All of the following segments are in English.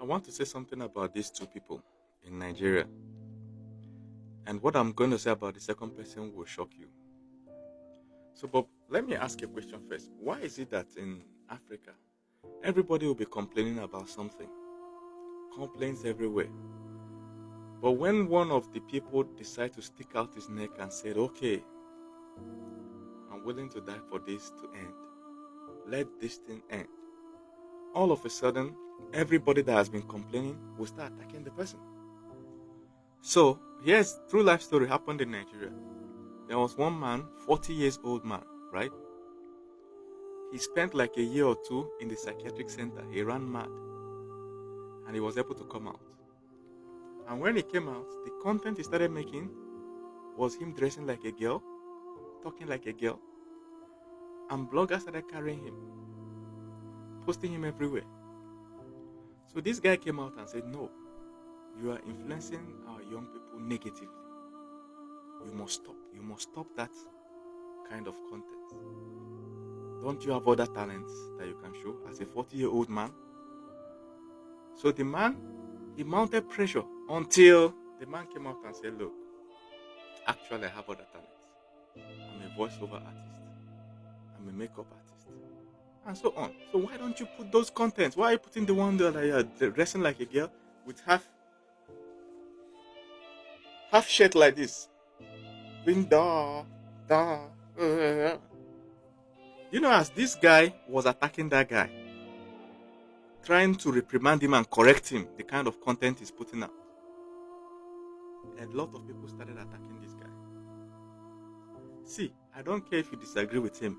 I want to say something about these two people in Nigeria. And what I'm going to say about the second person will shock you. So, Bob, let me ask you a question first. Why is it that in Africa, everybody will be complaining about something? Complaints everywhere. But when one of the people decide to stick out his neck and said, okay, I'm willing to die for this to end. Let this thing end. All of a sudden, everybody that has been complaining will start attacking the person. So, here's true life story happened in Nigeria. There was one man, 40 years old man, right? He spent like a year or two in the psychiatric center. He ran mad and he was able to come out. And when he came out, the content he started making was him dressing like a girl, talking like a girl, and bloggers started carrying him, posting him everywhere. So this guy came out and said, no, you are influencing our young people negatively. You must stop. You must stop that kind of content. Don't you have other talents that you can show as a 40-year-old man? So the man, he mounted pressure until the man came out and said, look, actually I have other talents. I'm a voiceover artist. I'm a makeup artist. And so on. So why don't you put those contents? Why are you putting the one that you're dressing like a girl with half shirt like this? You know, as this guy was attacking that guy, trying to reprimand him and correct him, the kind of content he's putting out, a lot of people started attacking this guy. See, I don't care if you disagree with him.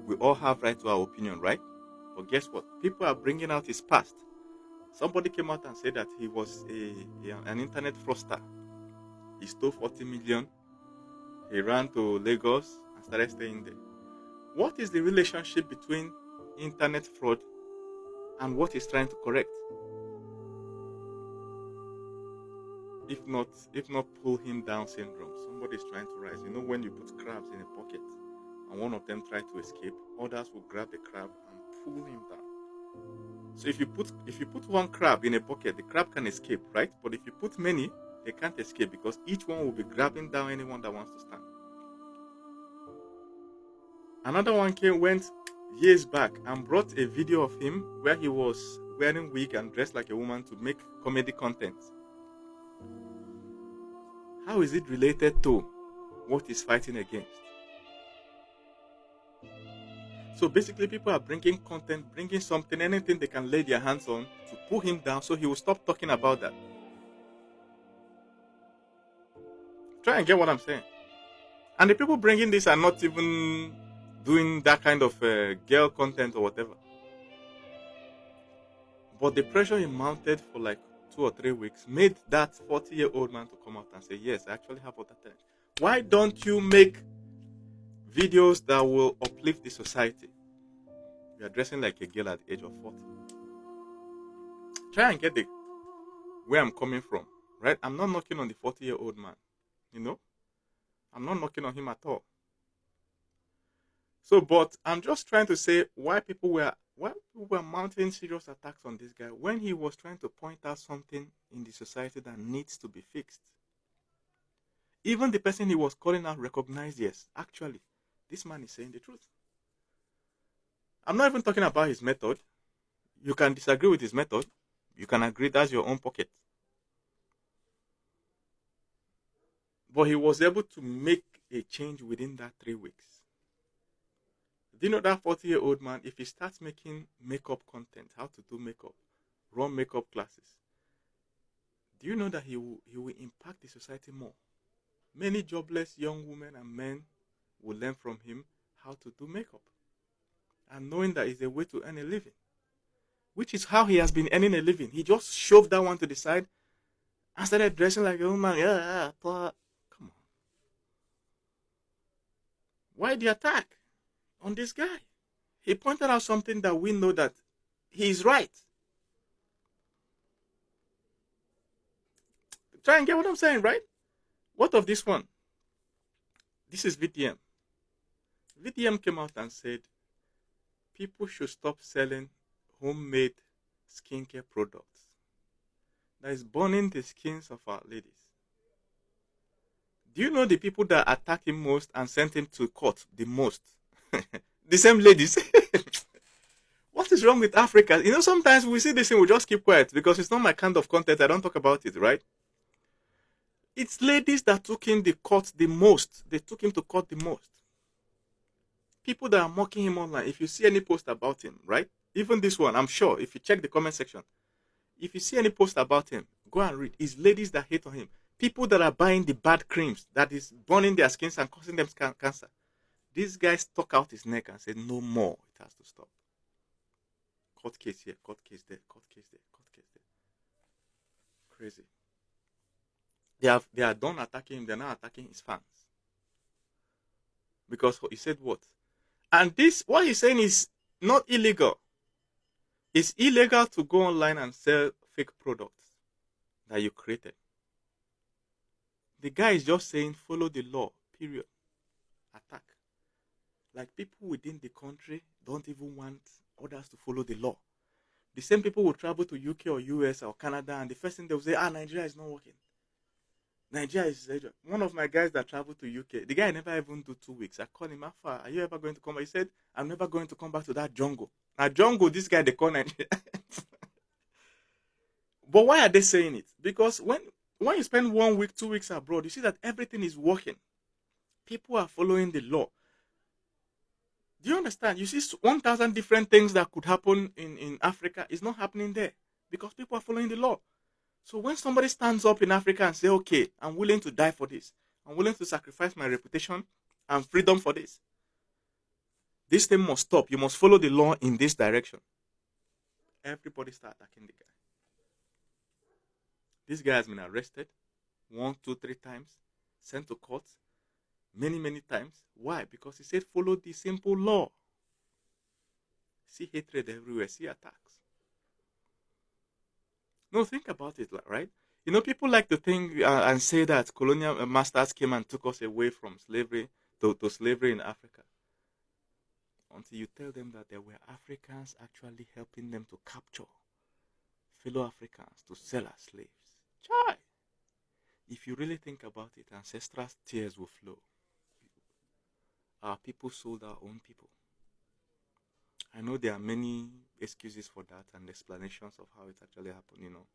We all have right to our opinion, right? But guess what? People are bringing out his past. Somebody came out and said that he was an internet fraudster. He stole 40 million. He ran to Lagos and started staying there. What is the relationship between internet fraud and what he's trying to correct? If not pull him down syndrome. Somebody's trying to rise. You know when you put crabs in a bucket and one of them try to escape, others will grab the crab and pull him down. So if you put one crab in a bucket, the crab can escape, right? But if you put many, they can't escape because each one will be grabbing down anyone that wants to stand. Another one went years back and brought a video of him where he was wearing wig and dressed like a woman to make comedy content. How is it related to what he's fighting against? So basically, people are bringing content, bringing something, anything they can lay their hands on to pull him down so he will stop talking about that. Try and get what I'm saying. And the people bringing this are not even doing that kind of girl content or whatever. But the pressure he mounted for like 2 or 3 weeks made that 40-year-old man to come out and say, yes, I actually have other talent. Why don't you make videos that will uplift the society? You are dressing like a girl at the age of 40. Try and get where I'm coming from, right? I'm not knocking on the 40-year-old man, you know? I'm not knocking on him at all. So, but I'm just trying to say why people were mounting serious attacks on this guy when he was trying to point out something in the society that needs to be fixed. Even the person he was calling out recognized, yes, actually, this man is saying the truth. I'm not even talking about his method. You can disagree with his method. You can agree that's your own pocket. But he was able to make a change within that 3 weeks. Do you know that 40-year-old man, if he starts making makeup content, how to do makeup, run makeup classes, do you know that he will impact the society more? Many jobless young women and men will learn from him how to do makeup. And knowing that is a way to earn a living. Which is how he has been earning a living. He just shoved that one to the side and started dressing like a woman. Come on. Why the attack on this guy? He pointed out something that we know that he is right. Try and get what I'm saying, right? What of this one? This is VDM. VDM came out and said people should stop selling homemade skincare products that is burning the skins of our ladies. Do you know the people that attack him most and sent him to court the most? The same ladies. What is wrong with Africa? You know, sometimes we see this and we just keep quiet because it's not my kind of content. I don't talk about it, right? It's ladies that took him the court the most. They took him to court the most. People that are mocking him online. If you see any post about him, right? Even this one, I'm sure. If you check the comment section, if you see any post about him, go and read. It's ladies that hate on him. People that are buying the bad creams that is burning their skins and causing them cancer. This guy stuck out his neck and said, no more. It has to stop. Court case here, court case there, court case there, court case there. Crazy. They are done attacking him. They're now attacking his fans. Because he said what? And this, what he's saying is not illegal. It's illegal to go online and sell fake products that you created. The guy is just saying follow the law, period. Attack. Like people within the country don't even want others to follow the law. The same people will travel to UK or US or Canada and the first thing they will say, Nigeria is not working. Nigeria is one of my guys that traveled to UK. The guy never even do 2 weeks. I called him, Alpha, are you ever going to come back? He said, I'm never going to come back to that jungle. Now jungle, this guy they call Nigeria. But why are they saying it? Because when you spend 1 week, 2 weeks abroad, you see that everything is working. People are following the law. Do you understand? You see 1,000 different things that could happen in Africa is not happening there because people are following the law. So when somebody stands up in Africa and say, okay, I'm willing to die for this. I'm willing to sacrifice my reputation and freedom for this. This thing must stop. You must follow the law in this direction. Everybody start attacking the guy. This guy has been arrested 1, 2, 3 times, sent to court many, many times. Why? Because he said follow the simple law. See hatred everywhere. See attacks. No, think about it, right? You know, people like to think and say that colonial masters came and took us away from slavery to slavery in Africa. Until you tell them that there were Africans actually helping them to capture fellow Africans to sell as slaves. Chai! If you really think about it, ancestral tears will flow. Our people sold our own people. I know there are many excuses for that and explanations of how it actually happened, you know.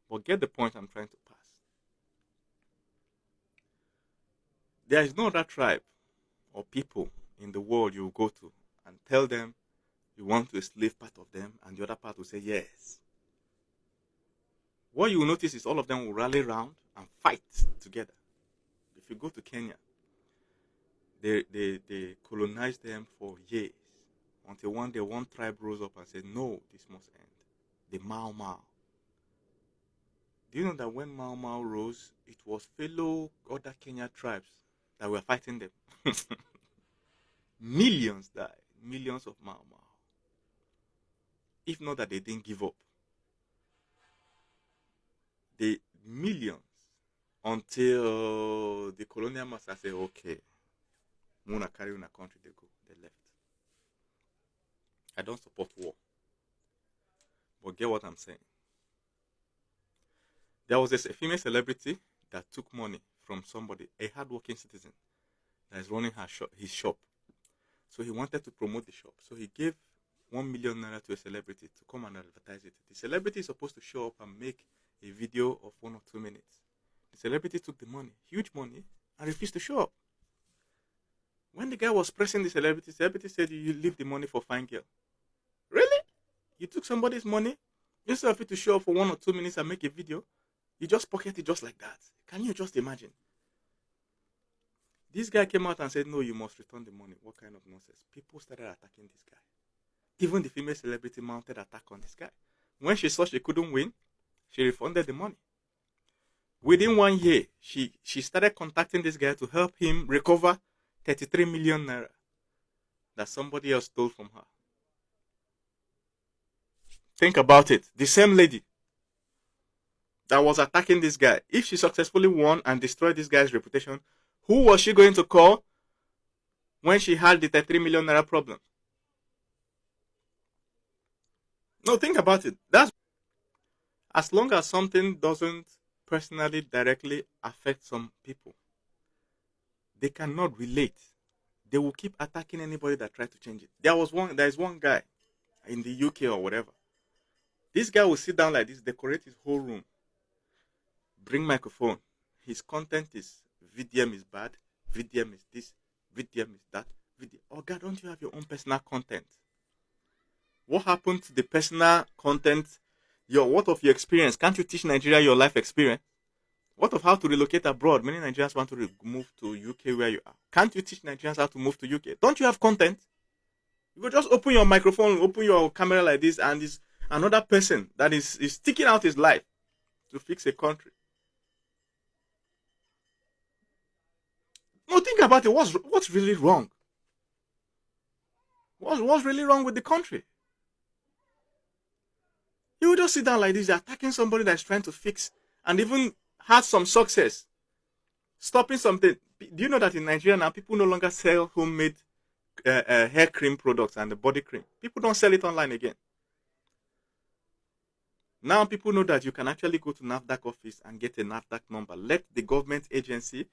But get the point I'm trying to pass. There is no other tribe or people in the world you will go to and tell them you want to enslave part of them and the other part will say yes. What you will notice is all of them will rally around and fight together. If you go to Kenya, they colonized them for years. Until one day, one tribe rose up and said, no, this must end. The Mau Mau. Do you know that when Mau Mau rose, it was fellow other Kenya tribes that were fighting them? Millions died. Millions of Mau Mau. If not that they didn't give up. The millions. Until the colonial master said, okay, Muna carry in a country, they go. They left. I don't support war. But get what I'm saying. There was a female celebrity that took money from somebody, a hardworking citizen that is running his shop. So he wanted to promote the shop. So he gave 1 million naira to a celebrity to come and advertise it. The celebrity is supposed to show up and make a video of 1 or 2 minutes. The celebrity took the money, huge money, and refused to show up. When the guy was pressing the celebrity said, you leave the money for fine girl. Really? You took somebody's money? Instead of it to show up for 1 or 2 minutes and make a video, you just pocket it just like that. Can you just imagine? This guy came out and said, no, you must return the money. What kind of nonsense? People started attacking this guy. Even the female celebrity mounted attack on this guy. When she saw she couldn't win, she refunded the money. Within 1 year, she started contacting this guy to help him recover 33 million naira that somebody else stole from her. Think about it. The same lady that was attacking this guy, if she successfully won and destroyed this guy's reputation, who was she going to call when she had the 33 million naira problem? No, think about it. That's as long as something doesn't personally directly affect some people, they cannot relate. They will keep attacking anybody that tries to change it. There is one guy in the UK or whatever. This guy will sit down like this, decorate his whole room, bring microphone. His content is VDM is bad, VDM is this, VDM is that. VDM. Oh God, don't you have your own personal content? What happened to the personal content? What of your experience? Can't you teach Nigeria your life experience? What of how to relocate abroad? Many Nigerians want to move to UK where you are. Can't you teach Nigerians how to move to UK? Don't you have content? You could just open your microphone, open your camera like this, and is another person that is sticking out his life to fix a country. No, think about it. What's really wrong? What's really wrong with the country? You would just sit down like this, attacking somebody that's trying to fix and even had some success, stopping something. Do you know that in Nigeria now people no longer sell homemade hair cream products and the body cream? People don't sell it online again. Now people know that you can actually go to NAFDAC office and get a NAFDAC number. Let the government agency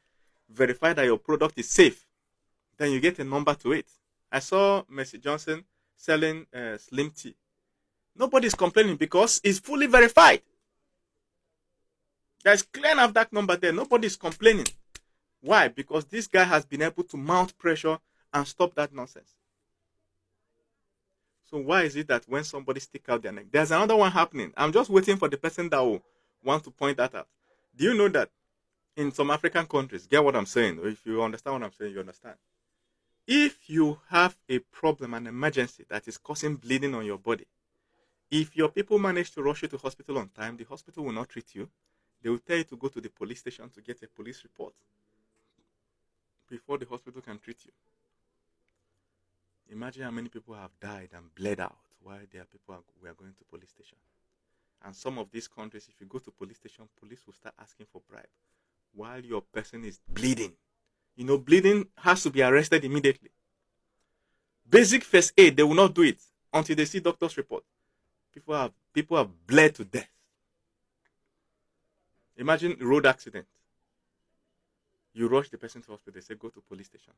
verify that your product is safe. Then you get a number to it. I saw Mercy Johnson selling Slim Tea. Nobody's complaining because it's fully verified. There's clear NAFDAC number there. Nobody's complaining. Why? Because this guy has been able to mount pressure and stop that nonsense. So why is it that when somebody stick out their neck, there's another one happening? I'm just waiting for the person that will want to point that out. Do you know that in some African countries, get what I'm saying? Or if you understand what I'm saying, you understand. If you have a problem, an emergency that is causing bleeding on your body, if your people manage to rush you to hospital on time, the hospital will not treat you. They will tell you to go to the police station to get a police report before the hospital can treat you. Imagine how many people have died and bled out while their people were going to police station. And some of these countries, if you go to police station, police will start asking for bribe while your person is bleeding. You know, bleeding has to be arrested immediately. Basic first aid, they will not do it until they see doctor's report. People have bled to death. Imagine a road accident. You rush the person to hospital, they say go to police station.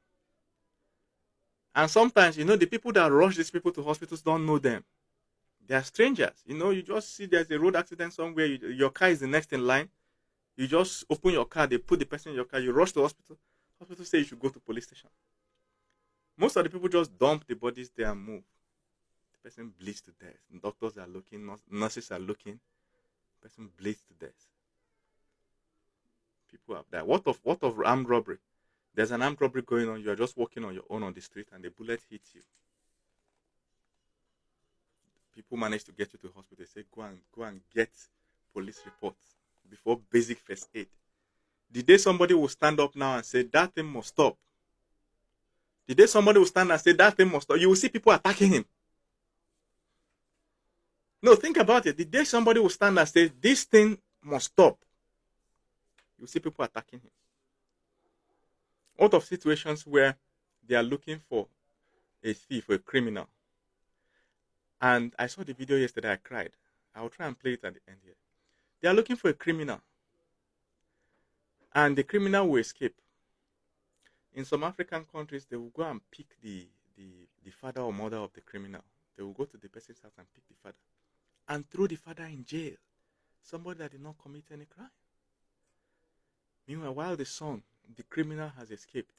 And sometimes, you know, the people that rush these people to hospitals don't know them. They are strangers. You know, you just see there's a road accident somewhere, your car is the next in line. You just open your car, they put the person in your car, you rush to hospital. Hospital say you should go to police station. Most of the people just dump the bodies there and move. The person bleeds to death. Doctors are looking, nurses are looking. The person bleeds to death. People have died. What of armed robbery? There's an armed robbery going on. You are just walking on your own on the street and the bullet hits you. People manage to get you to hospital. They say go and get police reports before basic first aid. The day somebody will stand up now and say that thing must stop. The day somebody will stand and say that thing must stop, you will see people attacking him. No, think about it. The day somebody will stand and say this thing must stop, you will see people attacking him. Out of situations where they are looking for a thief or a criminal. And I saw the video yesterday, I cried. I will try and play it at the end here. They are looking for a criminal. And the criminal will escape. In some African countries, they will go and pick the father or mother of the criminal. They will go to the person's house and pick the father. And throw the father in jail. Somebody that did not commit any crime. Meanwhile, while the son, the criminal, has escaped,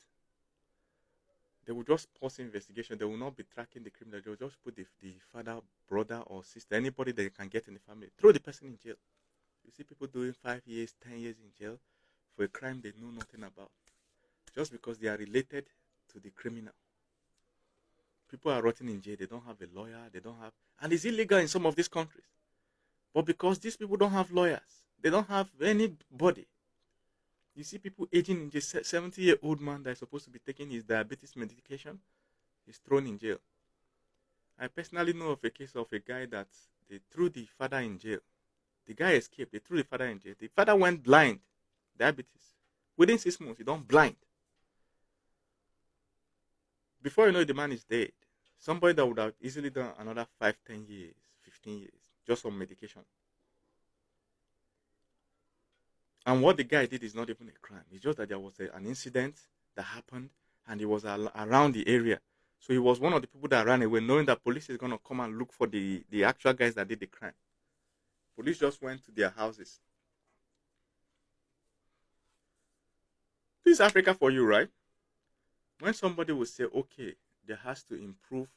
they will just pause investigation. They will not be tracking the criminal. They will just put the father, brother, or sister, anybody they can get in the family, throw the person in jail. You see people doing 5 years, 10 years in jail for a crime they know nothing about, just because they are related to the criminal. People are rotting in jail. They don't have a lawyer. They don't have, and it's illegal in some of these countries. But because these people don't have lawyers, they don't have anybody. You see people aging in jail. 70-year-old man that is supposed to be taking his diabetes medication is thrown in jail. I personally know of a case of a guy that they threw the father in jail. The guy escaped. They threw the father in jail. The father went blind. Diabetes. Within 6 months, he don't blind. Before you know it, the man is dead. Somebody that would have easily done another 5, 10 years, 15 15 years just on medication. And what the guy did is not even a crime. It's just that there was an incident that happened and he was around the area. So he was one of the people that ran away, knowing that police is going to come and look for the actual guys that did the crime. Police just went to their houses. This is Africa for you, right? When somebody will say, okay, there has to improve,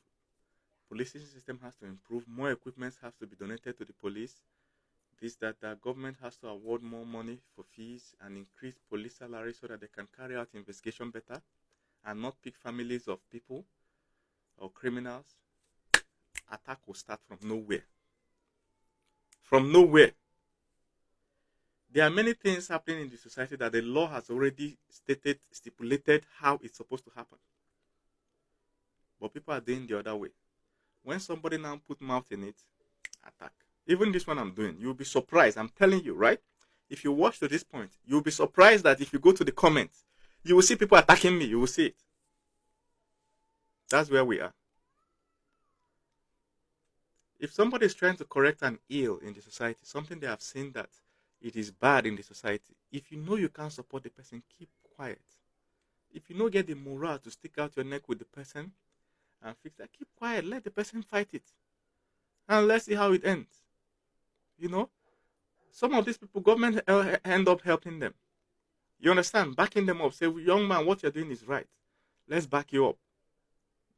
policing system has to improve, more equipment has to be donated to the police, this, that, government has to award more money for fees and increase police salaries so that they can carry out investigation better and not pick families of people or criminals, attack will start from nowhere. From nowhere. There are many things happening in the society that the law has already stipulated how it's supposed to happen. But people are doing the other way. When somebody now put mouth in it, attack. Even this one I'm doing, you'll be surprised. I'm telling you, right? If you watch to this point, you'll be surprised that if you go to the comments, you will see people attacking me. You will see it. That's where we are. If somebody is trying to correct an ill in the society, something they have seen that it is bad in the society, if you know you can't support the person, keep quiet. If you don't get the morale to stick out your neck with the person and fix that, keep quiet. Let the person fight it. And let's see how it ends. You know, some of these people, government end up helping them. You understand? Backing them up. Say, young man, what you're doing is right. Let's back you up.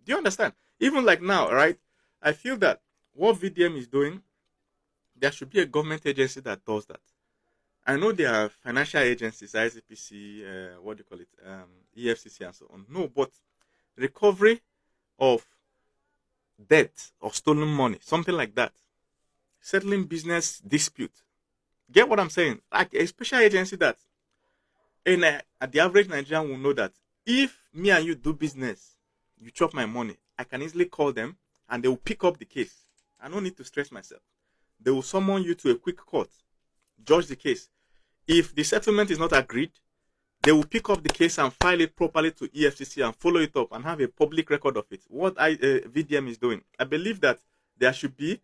Do you understand? Even like now, right? I feel that what VDM is doing, there should be a government agency that does that. I know there are financial agencies, ICPC, what do you call it, EFCC and so on. No, but recovery of debt or stolen money, something like that. Settling business dispute. Get what I'm saying? Like a special agency that the average Nigerian will know that if me and you do business, you chop my money, I can easily call them and they will pick up the case. I don't need to stress myself. They will summon you to a quick court, judge the case. If the settlement is not agreed, they will pick up the case and file it properly to EFCC and follow it up and have a public record of it. What VDM is doing, I believe that there should be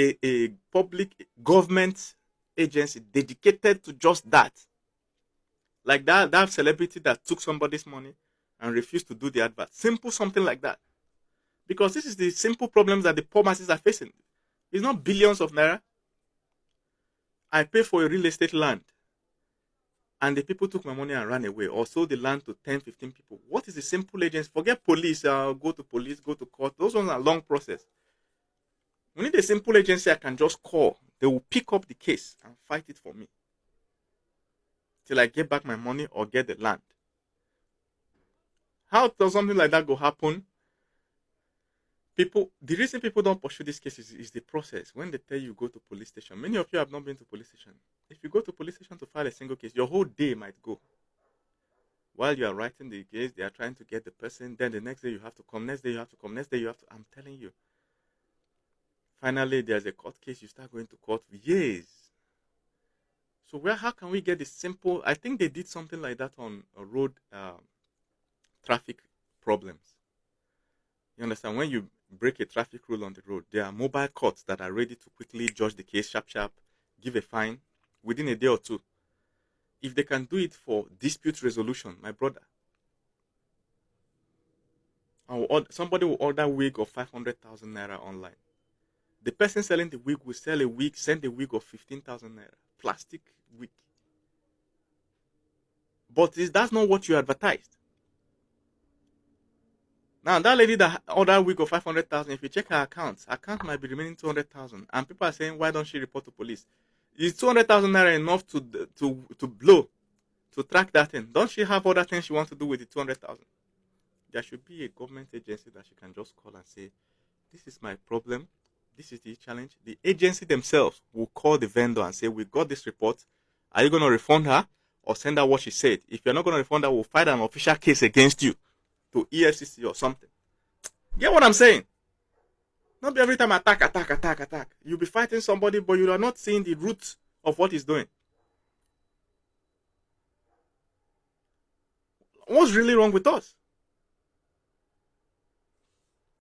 a public government agency dedicated to just that. Like that celebrity that took somebody's money and refused to do the advert. Simple something like that. Because this is the simple problems that the poor masses are facing. It's not billions of naira. I pay for a real estate land and the people took my money and ran away or sold the land to 10, 15 people. What is the simple agency? Forget police, go to police, go to court. Those ones are a long process. We need a simple agency I can just call. They will pick up the case and fight it for me till I get back my money or get the land. How does something like that go happen? The reason people don't pursue these cases is the process. When they tell you go to police station, many of you have not been to police station. If you go to police station to file a single case, your whole day might go. While you are writing the case, they are trying to get the person. Then the next day you have to come. Next day you have to come. Next day you have to. I'm telling you. Finally, there's a court case. You start going to court for years. So how can we get this simple? I think they did something like that on road traffic problems. You understand? When you break a traffic rule on the road, there are mobile courts that are ready to quickly judge the case, sharp, give a fine within a day or two. If they can do it for dispute resolution, my brother, somebody will order a wig of 500,000 naira online. The person selling the wig will sell a wig, send a wig of 15,000 naira, plastic wig. But that's not what you advertised. Now, that lady that ordered a wig of 500,000, if you check her account might be remaining 200,000. And people are saying, why don't she report to police? Is 200,000 naira enough to blow, to track that thing? Don't she have other things she wants to do with the 200,000? There should be a government agency that she can just call and say, this is my problem. This is the challenge. The agency themselves will call the vendor and say, we got this report. Are you going to refund her or send her what she said? If you're not going to refund her, we'll file an official case against you to EFCC or something. Get what I'm saying? Not every time attack. You'll be fighting somebody, but you are not seeing the root of what he's doing. What's really wrong with us?